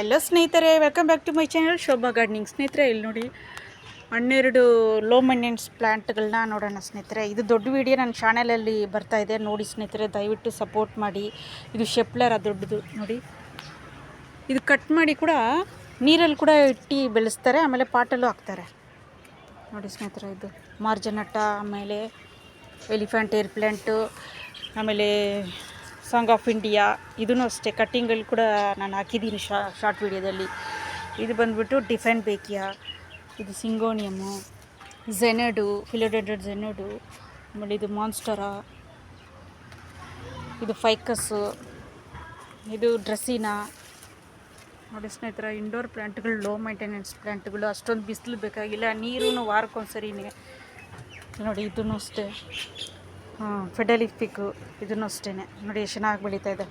Hello ಸ್ನೇಹಿತರೆ, welcome back to my channel Shobha gardening. ಸ್ನೇಹಿತರೆ, ಇಲ್ಲಿ ನೋಡಿ 12 ಲೋ ಮೇಂಟೆನೆನ್ಸ್ ಪ್ಲ್ಯಾಂಟ್ಗಳನ್ನ ನೋಡೋಣ ಸ್ನೇಹಿತರೆ. ಇದು ದೊಡ್ಡ ವಿಡಿಯೋ ನನ್ನ ಚಾನಲಲ್ಲಿ ಬರ್ತಾ ಇದೆ, ನೋಡಿ ಸ್ನೇಹಿತರೆ, ದಯವಿಟ್ಟು ಸಪೋರ್ಟ್ ಮಾಡಿ. ಇದು ಶೆಪ್ಲರ್ ದೊಡ್ಡದು ನೋಡಿ. ಇದು ಕಟ್ ಮಾಡಿ ಕೂಡ ನೀರಲ್ಲಿ ಕೂಡ ಇಟ್ಟು ಬೆಳೆಸ್ತಾರೆ, ಆಮೇಲೆ ಪಾಟಲ್ಲೂ ಹಾಕ್ತಾರೆ ನೋಡಿ ಸ್ನೇಹಿತರೆ. ಇದು ಮಾರ್ಜನಟ, ಆಮೇಲೆ ಎಲಿಫೆಂಟ್ ಏರ್ ಪ್ಲ್ಯಾಂಟು, ಆಮೇಲೆ ಸಾಂಗ್ ಆಫ್ ಇಂಡಿಯಾ, ಇದೂ ಅಷ್ಟೇ ಕಟ್ಟಿಂಗಲ್ಲಿ ಕೂಡ ನಾನು ಹಾಕಿದ್ದೀನಿ ಶಾರ್ಟ್ ವಿಡಿಯೋದಲ್ಲಿ. ಇದು ಬಂದುಬಿಟ್ಟು ಡಿಫೆಂಡ್ ಬೇಕಿಯಾ, ಇದು ಸಿಂಗೋನಿಯಮ್ಮು, ಝೆನಡು, ಫಿಲೋಡೆಂಡ್ರನ್ ಝೆನಡು, ಆಮೇಲೆ ಇದು ಮಾನ್ಸ್ಟರಾ, ಇದು ಫೈಕಸ್ಸು, ಇದು ಡ್ರೆಸ್ಸಿನಾ ನೋಡಿ ಸ್ನೇಹಿತರೆ. ಇಂಡೋರ್ ಪ್ಲ್ಯಾಂಟ್ಗಳು, ಲೋ ಮೇಂಟೆನೆನ್ಸ್ ಪ್ಲ್ಯಾಂಟ್ಗಳು, ಅಷ್ಟೊಂದು ಬಿಸಿಲು ಬೇಕಾಗಿಲ್ಲ, ನೀರು ವಾರಕ್ಕೊಂದ್ಸರಿನೇ ನೋಡಿ. ಇದೂ ಅಷ್ಟೇ ಫೆಡಲಿಫಿಕ್ಕು, ಇದೂ ಅಷ್ಟೇ ನೋಡಿ ಎಷ್ಟು ಚೆನ್ನಾಗಿ ಬೆಳೀತಾ ಇದೆ.